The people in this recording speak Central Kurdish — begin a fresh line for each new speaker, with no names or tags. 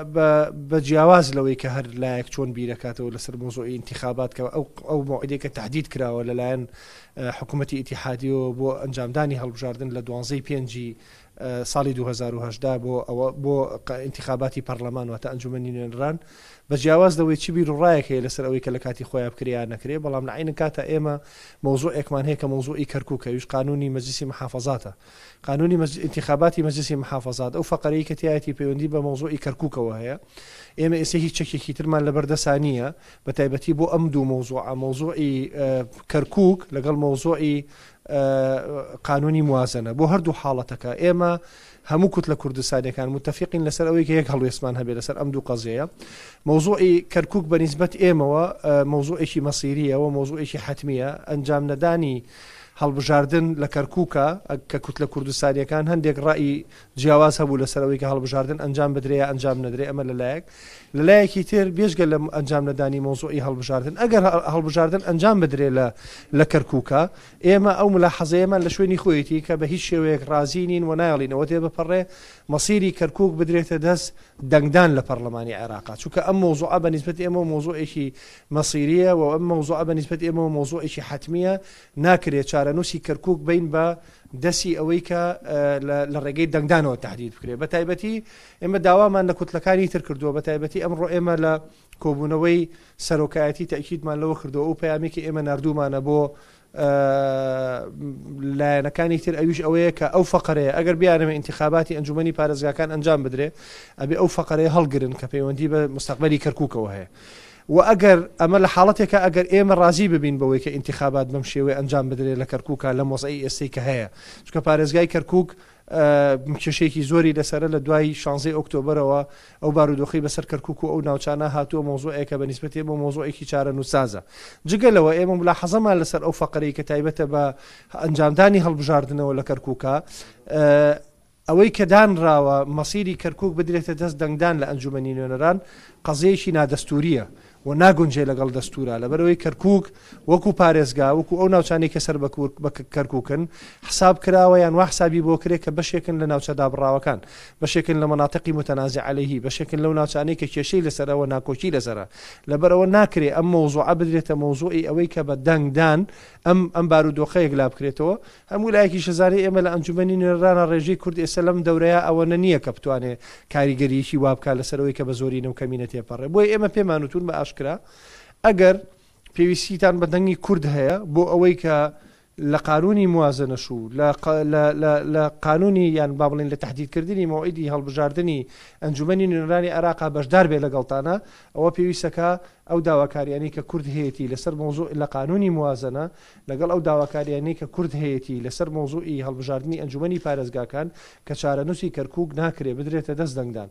بە جیاواز لەوەی کە هەر لایەک چۆن بیرەکاتەوە لەسەر مۆزۆی انتخابات کە ئەو موعدێکە تهدید کراوە لەلایەن حکوومەتی ئیتیحادیەوە بۆ ئەنجامدانی هەڵبژاردن لە 12/5 ساڵی 2010 بۆ انتخاباتی پەرلەمان واتە ئەنجومەنی نوێنەران بە جیاواز دەوەی چی بیر و ڕایەک هەیە لەسەر ئەوەی کە لە کاتی خۆیان بکرێ نەکرێ، بەڵام لە عینە کاتە ئێمە مۆزۆعێکمان هەیە کە مۆزۆعی کەرکووکە، ویش قانونی مەجلیسی محافەزاتە، قانونی انتخاباتی مەجلیسی محافەزات ئەو فەقەرەی کە تایەتی پەیوەندی بە مۆزۆعی کەرکووکەوە هەیە. ئێمە ئێستا هیچ چەکێکی ترمان لەبەردەسا نییە بە تایبەتی بۆ ئەم دوو مۆزۆعی کەرکووک لەگەڵ مۆزۆعی قانونی موازنە بۆ هەردوو حاڵەتەکە. ئێمە هەموو کوت لە کوردستانیەکان متفقین لەسەر ئەوەی کە یەک هەڵوێستمان هەبێت لەسەر ئەم دوو قەزەیە. مۆزۆعی کەرکووک بەنسبەت ئێمەوە مۆزۆعێکی مەسیریەوە، مۆزۆعێکی حتمیە. ئەنجام نەدانی هەڵبژاردن لە کەرکووکە کە کوت لە کوردستانیەکان هەندێک ڕای جیاواز هەبوو لەسەرەوەی کە هەڵبژاردن ئەنجام بدرێ ئەنجام نەدرێ. ئەمە لەلایەکی تر بێژگە لە ئەنجام نەدانی مۆزۆعی هەڵبژاردن ئەگەر هەڵبژاردن ئەنجام بدرێ لە کەرکووکە، ئێمە ئەو ملاحەزەیەمان لە شوێنی خۆیەتی کە بە هیچ شێوەیەک ڕازی نین و نایڵینەوە تێ بپەڕێ مەسیری کەرکووک بدرێتە دەست دەنگدان لە پەرلەمانی عێراق، چونکە ئەم مۆزۆعە بەنسبەت ئێمە مۆزۆعێکی مەسیریە و ئەم مۆزۆعە بەنسبەت ئێمە مۆزۆعێکی حتمیە، ناکرێت چارەنووسی کەرکووک بین بە دەستی ئەوەی کە لە ڕێگەی دەنگدانەوە تهدید بکرێت. بە تایبەتی ئێمە داوامان لە کوتلەکانی تر کردووە، بە تایبەتی ئەمڕۆ ئێمە لە کۆبوونەوەی سەرۆکایەتی تەکیدمان لەوە کردووە و پەیامێکی ئێمە نردوومانە بۆ لایەنەکانی تر، ئەویش ئەوەیە کە ئەو فەقەرەیە ئەگەر بیانەوە انتخاباتی ئەنجومەنی پارێزگاکان ئەنجام بدرێ ئەبێ ئەو فەقەرەیە هەڵگرن کە پەیوەندی بە مستەقبەلی کەرکووکەوە هەیە. و ئەگەر ئەمە لە حاڵەتێکە ئەگەر ئێمە ڕازی ببین بەوەی کە انتخابات بەم شێوەیە ئەنجام بدرێت لە کەرکووکە لە مۆزەی ئێستەی کە هەیە، چونکە پارێزگای کەرکووک کێشەیەکی زۆری لەسەرە لە دوای 16 ئۆکتۆبرەوە ئەو بارودۆخی بەسەر کەرکووک و ئەو ناوچانە هاتووە مۆزۆعێکە بەنسبەت بۆ مۆزۆعێکی چارەنووسازە. جگەلەوە ئێمە ملاحەزەمان لەسەر ئەو فەقەرەی کە تایبەتە بە ئەنجامدانی هەڵبژاردنەوە لە کەرکووکە، ئەوەی کە دانراوە مەسیری کەرکووک بدرێتە دەست دەنگدان لە ئەنجومەنی نوێنەران قەزەیەکی نادەستوریە و ناگونجێ لەگەڵ دەستورە، لەبەرەوەی کەرکووک وەکو پارێزگا وەکو ئەو ناوچانەی کە سەر بە کەرکووکن حساب کراوە یان وا حسابی بۆ کرێت کە بەشێکن لە ناوچە دابڕاوەکان، بەشێکن لە مەناطقی متەنازع عەلەیهی، بەشێکن لەو ناوچانەی کە کێشەی لەسەرەوە ناکۆکی لەسەرە. لەبەرەوە ناکرێ ئەم مۆزۆعە بدرێتە مۆزۆعی ئەوەی کە بە دەنگدان ئەم بارودۆخەیەک لا بکرێتەوە. هەموو لایەکی شەزاری ئێمە لە ئەنجومەنی نوێنەرانە ڕێژەی کورد ئێستا لەم دەورەیە ئەوەنە نییە کە بتوانێت کاریگەریەکی وا بکات لەسەرەوەی کە بە زۆری نەوکەمینە تێپەڕێ. بۆی ئێمە پێمان وتون بە ئاشکرا ئەگەر پێویستیتان بە دەنگی کورد هەیە بۆ ئەوەی کە لە قانونی موازنەش و لە قانونی یان با بڵێن لە تهدیدکردنی موعیدی هەڵبژاردننی ئەنجومەنی نوێنەرانی عێراقا بەشدار بێ لەگەڵتانە، ئەوە پێویستەکە ئەو داواکاریانی کە کورد هەیەی لەسەر مۆزوع لە قانونی موازنە لەگەڵ ئەو داواکاریانی کە کورد هەیەی لەسەر مۆزوعی هەڵبژاردننی ئەنجومەنی پارێزگاکان کە چارەنووسی کەرکووک ناکرێ بدرێتە دەست دەنگدان.